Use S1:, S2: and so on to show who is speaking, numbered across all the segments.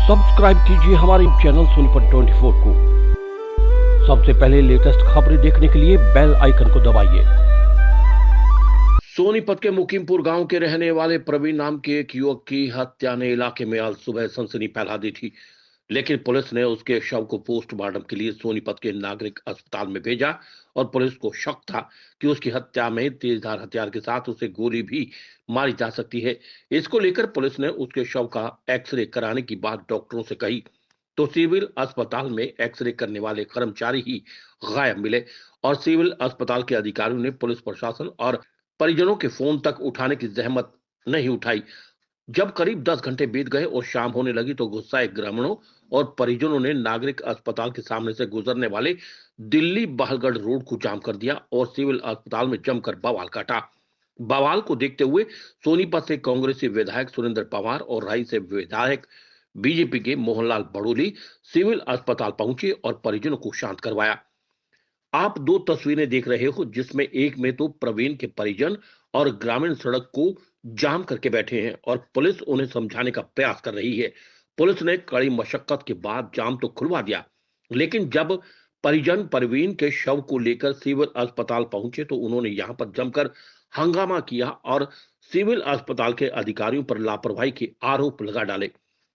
S1: Subscribe कीजिए हमारे channel Sonipat 24 को। सबसे पहले लेटेस्ट खबरें देखने के लिए बेल आइकन को दबाइए। सोनीपत के मुकीमपुर गांव के रहने वाले प्रवीण नाम के एक युवक की हत्या ने इलाके में आज सुबह सनसनी फैला दी थी, लेकिन पुलिस ने उसके शव को पोस्टमार्टम के लिए सोनीपत के नागरिक अस्पताल में भेजा और पुलिस को शक था कि उसकी हत्या में तेजधार हथियार के साथ उसे गोली भी मारी जा सकती है। इसको लेकर पुलिस ने उसके शव का एक्सरे कराने की बात डॉक्टरों से कही तो सिविल अस्पताल में एक्सरे करने वाले कर्मचारी ही गायब मिले और सिविल अस्पताल के अधिकारियों ने पुलिस प्रशासन और परिजनों के फोन तक उठाने की जहमत नहीं उठाई। जब करीब 10 घंटे बीत गए और शाम होने लगी तो गुस्साए ग्रामीणों और परिजनों ने नागरिक अस्पताल के सामने से गुजरने वाले दिल्ली बहलगढ़ रोड को जाम कर दिया और सिविल अस्पताल में जमकर बवाल काटा। बवाल को देखते हुए सोनीपत से कांग्रेसी विधायक सुरेंद्र पवार और राई से विधायक बीजेपी के मोहनलाल बड़ोली सिविल अस्पताल पहुंचे और परिजनों को शांत करवाया। आप दो तस्वीरें देख रहे हो, जिसमें एक में तो प्रवीण के परिजन और ग्रामीण सड़क को जाम करके बैठे हैं और पुलिस उन्हें समझाने का प्रयास कर रही है। पुलिस ने कड़ी मशक्कत के बाद जाम तो खुलवा दिया, लेकिन जब परिजन प्रवीण के शव को लेकर सिविल अस्पताल पहुंचे तो उन्होंने यहां पर जमकर हंगामा किया और सिविल अस्पताल के अधिकारियों पर लापरवाही के आरोप लगा डाले।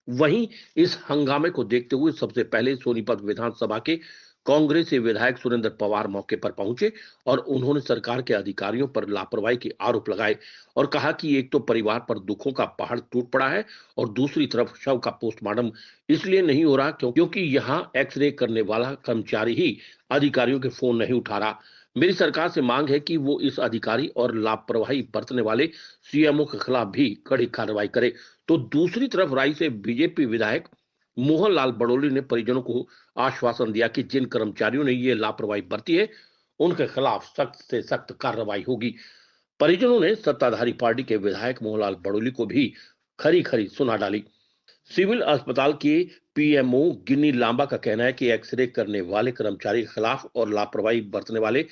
S1: वहीं इस हंगामे को देखते हुए सबसे पहले सोनीपत विधानसभा के कांग्रेसी विधायक सुरेंद्र पवार मौके पर पहुंचे और उन्होंने सरकार के अधिकारियों पर लापरवाही के आरोप लगाए और कहा कि एक तो परिवार पर दुखों का पहाड़ टूट पड़ा है और दूसरी तरफ शव का पोस्टमार्टम इसलिए नहीं हो रहा क्योंकि यहां एक्सरे करने वाला कर्मचारी ही अधिकारियों के फोन नहीं उठा रहा। मेरी सरकार से मांग है कि वो इस अधिकारी और लापरवाही बरतने वाले सीएमओ के खिलाफ भी कड़ी कार्रवाई करे। तो दूसरी तरफ राई से बीजेपी विधायक मोहनलाल बड़ोली ने परिजनों को आश्वासन दिया कि जिन कर्मचारियों ने ये लापरवाही बरती है उनके खिलाफ सख्त से सख्त कार्रवाई होगी। परिजनों ने सत्ताधारी पार्टी के विधायक मोहनलाल बड़ोली को भी खरी खरी सुना डाली। सिविल अस्पताल के पीएमओ गिन्नी लांबा का कहना है कि एक्सरे करने वाले कर्मचारी के खिलाफ और लापरवाही बरतने वाले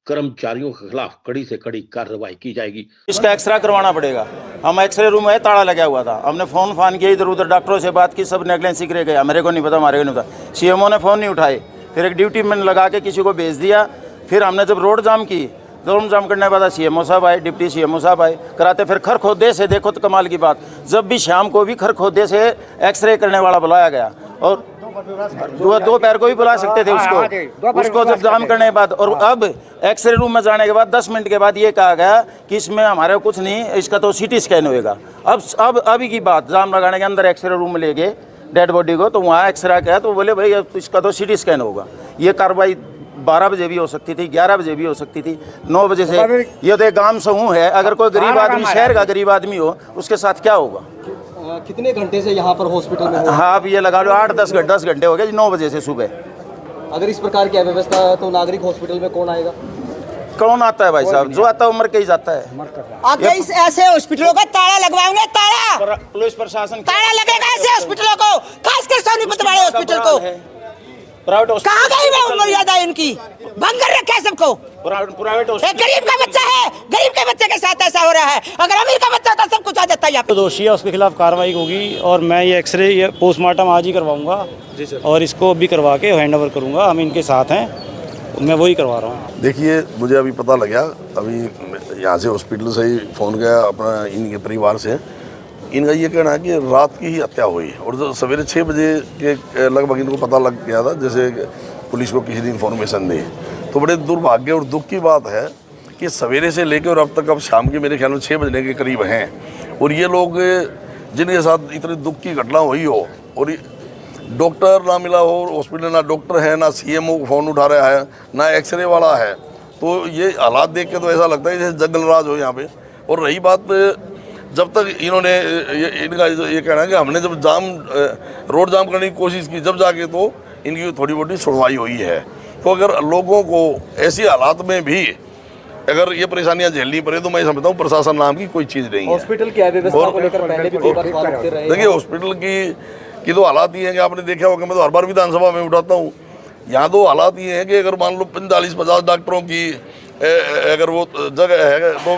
S1: कर्मचारियों के खिलाफ कड़ी से कड़ी कार्रवाई की जाएगी।
S2: इसका एक्सरे करवाना पड़ेगा। हम एक्सरे रूम में ताला लगा हुआ था, हमने फोन फान किया, इधर उधर डॉक्टरों से बात की, सब नेगलेंसी करे गया। मेरे को नहीं पता, हमारे को नहीं पता। सीएमओ ने फोन नहीं उठाए, फिर एक ड्यूटी मैन लगा के किसी को भेज दिया। फिर हमने जब रोड जाम की, रोड जाम करने के बाद सीएमओ साहब आए, डिप्टी सीएमओ साहब आए, कराते। फिर खर खोदे से देखो तो कमाल की बात, जब भी शाम को भी खर खोदे से एक्सरे करने वाला बुलाया गया और दोपहर को भी बुला सकते थे उसको जब जाम करने के बाद। और अब एक्सरे रूम में जाने के बाद 10 मिनट के बाद ये कहा गया कि इसमें हमारे कुछ नहीं, इसका तो सीटी स्कैन होएगा। अब अभी की बात, जाम लगाने के अंदर एक्सरे रूम में ले गए डेड बॉडी को, तो वहाँ एक्सरे किया तो बोले भाई अब इसका तो सीटी स्कैन होगा। ये कार्रवाई 12 बजे भी हो सकती थी, 11 बजे भी हो सकती थी, 9 बजे से। ये तो एक गांव समूह है, अगर कोई गरीब आदमी, शहर का गरीब आदमी हो, उसके साथ क्या होगा।
S3: कितने घंटे से यहाँ पर हॉस्पिटल में?
S2: हाँ, अब ये लगा लो 8-10 घंटे हो गए, 9 बजे से सुबह।
S3: अगर इस प्रकार की अव्यवस्था है तो नागरिक हॉस्पिटल में कौन आएगा?
S2: कौन आता है भाई साहब? जो आता है उम्र के ही जाता है।
S4: आगे इस ऐसे हॉस्पिटलों का ताला लगवाओगे, ताला
S2: पुलिस प्रशासन
S4: ताला लगेगा ऐसे हॉस्पिटलों को, खासकर सोनीपत वाले हॉस्पिटल को।
S2: प्राइवेट
S4: कहाँ गई वो मर्यादा इनकी? भंग कर रखा है सबको।
S2: प्राइवेट
S4: एक गरीब का बच्चा है, गरीब के बच्चे के साथ ऐसा हो रहा है। अगर अमीर का बच्चा होता सब कुछ आ जाता है यहाँ पे।
S5: दोषी है उसके खिलाफ कार्रवाई होगी और मैं ये एक्सरे, ये पोस्टमार्टम आज ही करवाऊंगा जी सर, और इसको भी करवा के हैंड ओवर करूंगा। हम इनके साथ हैं, मैं वही करवा रहा हूँ।
S6: देखिए, मुझे अभी पता लगा, अभी यहाँ से हॉस्पिटल से ही फ़ोन गया अपना इनके परिवार से। इनका ये कहना है कि रात की ही हत्या हुई और जो सवेरे 6 बजे के लगभग इनको पता लग गया था, जैसे पुलिस को किसी ने इन्फॉर्मेशन दी। तो बड़े दुर्भाग्य और दुख की बात है कि सवेरे से लेकर और अब तक, अब शाम के मेरे ख्याल में 6 बजने के करीब हैं, और ये लोग जिनके साथ इतनी दुख की घटना हुई हो और डॉक्टर ना मिला हो हॉस्पिटल, ना डॉक्टर है, ना सीएमओ फ़ोन उठा रहा है, ना एक्सरे वाला है, तो ये हालात देख के तो ऐसा लगता है जैसे जंगल राज हो यहाँ पे। और रही बात, जब तक इन्होंने इनका ये कहना है कि हमने जब रोड जाम करने की कोशिश की, जब जाके तो इनकी थोड़ी बहुत सुनवाई हुई है। तो अगर लोगों को ऐसी हालात में भी अगर ये परेशानियां झेलनी पड़े तो मैं समझता हूँ प्रशासन नाम की कोई चीज़ नहीं है।
S3: हॉस्पिटल की अव्यवस्था को लेकर पहले भी कई बार सवाल उठते रहे।
S6: देखिए, हॉस्पिटल की तो हालात ये हैं कि आपने देखा होगा, मैं तो हर बार विधानसभा में उठाता हूँ। यहाँ तो हालात ये हैं कि अगर मान लो 45-50 डॉक्टरों की अगर वो जगह है तो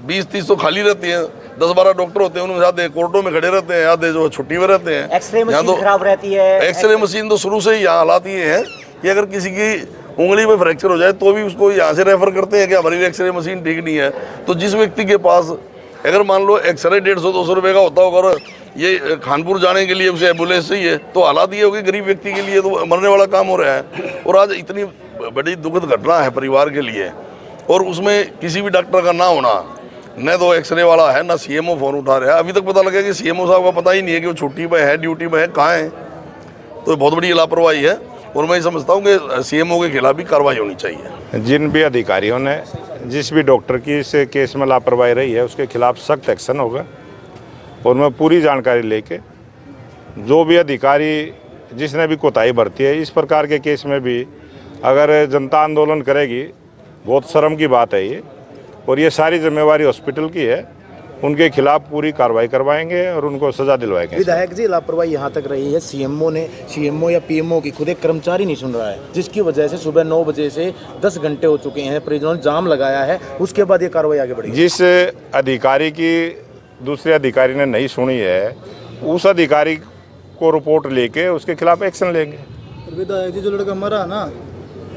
S6: 20-30 तो खाली रहती है, 10-12 डॉक्टर होते हैं, उनमें आधे कोर्टों में खड़े रहते हैं, आधे जो छुट्टी में रहते हैं।
S4: एक्सरे
S6: यहाँ
S4: मशीन खराब रहती है।
S6: एक्सरे मशीन तो शुरू से ही यहाँ हालात ये है कि अगर किसी की उंगली में फ्रैक्चर हो जाए तो भी उसको यहाँ से रेफर करते हैं कि हमारी एक्सरे मशीन ठीक नहीं है। तो जिस व्यक्ति के पास अगर मान लो एक्सरे 150-200 रुपये का होता होगा और ये खानपुर जाने के लिए उसे एम्बुलेंस चाहिए, तो हालात ये होगी गरीब व्यक्ति के लिए तो मरने वाला काम हो रहा है। और आज इतनी बड़ी दुखद घटना है परिवार के लिए, और उसमें किसी भी डॉक्टर का ना होना, न तो एक्सरे वाला है ना सीएमओ फोन उठा रहा है। अभी तक पता लगा कि सीएमओ साहब का पता ही नहीं है कि वो छुट्टी पे है, ड्यूटी पे है, कहाँ है। तो बहुत बड़ी लापरवाही है और मैं समझता हूँ कि सीएमओ के खिलाफ भी कार्रवाई होनी चाहिए।
S7: जिन भी अधिकारियों ने जिस भी डॉक्टर की इस केस में लापरवाही रही है उसके खिलाफ सख्त एक्शन होगा, और मैं पूरी जानकारी लेके जो भी अधिकारी जिसने भी कोताही बरती है इस प्रकार के केस में भी अगर जनता आंदोलन करेगी, बहुत शर्म की बात है ये, और ये सारी जिम्मेवारी हॉस्पिटल की है। उनके खिलाफ पूरी कार्रवाई करवाएंगे और उनको सजा दिलवाएंगे।
S8: विधायक जी, लापरवाही यहाँ तक रही है, सीएमओ या पीएमओ की खुद एक कर्मचारी नहीं सुन रहा है, जिसकी वजह से सुबह 9 बजे से 10 घंटे हो चुके हैं, परिजनों ने जाम लगाया है, उसके बाद ये कार्रवाई आगे बढ़ी।
S7: जिस अधिकारी की दूसरे अधिकारी ने नहीं सुनी है, उस अधिकारी को रिपोर्ट लेके उसके खिलाफ एक्शन लेंगे।
S8: विधायक जी, जो लड़का मरा ना,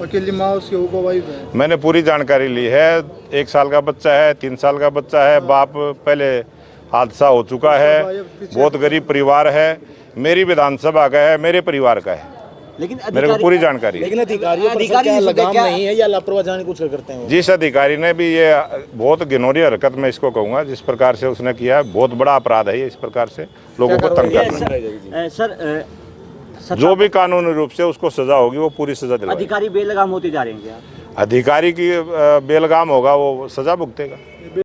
S8: अकेली माँ उसकी वाइफ है।
S7: मैंने पूरी जानकारी ली है। 1 साल का बच्चा है, 3 साल का बच्चा है, बाप पहले हादसा हो चुका है, बहुत गरीब परिवार है, मेरी विधानसभा का है, मेरे परिवार का है,
S3: लेकिन
S7: मेरे को पूरी जानकारी।
S8: लेकिन अधिकारियों पर क्या लगाम नहीं है या लापरवाही जाने कुछ करते हैं?
S7: जिस अधिकारी ने भी ये बहुत घिनौनी हरकत मैं इसको कहूँगा, जिस प्रकार से उसने किया है, बहुत बड़ा अपराध है ये, इस प्रकार से लोगों को तंग करना।
S3: सर,
S7: जो भी कानूनी रूप से उसको सजा होगी वो पूरी सजा दिलवाएंगे।
S3: अधिकारी बेलगाम होते जा रहे हैं क्या?
S7: अधिकारी की बेलगाम होगा वो सजा भुगतेगा।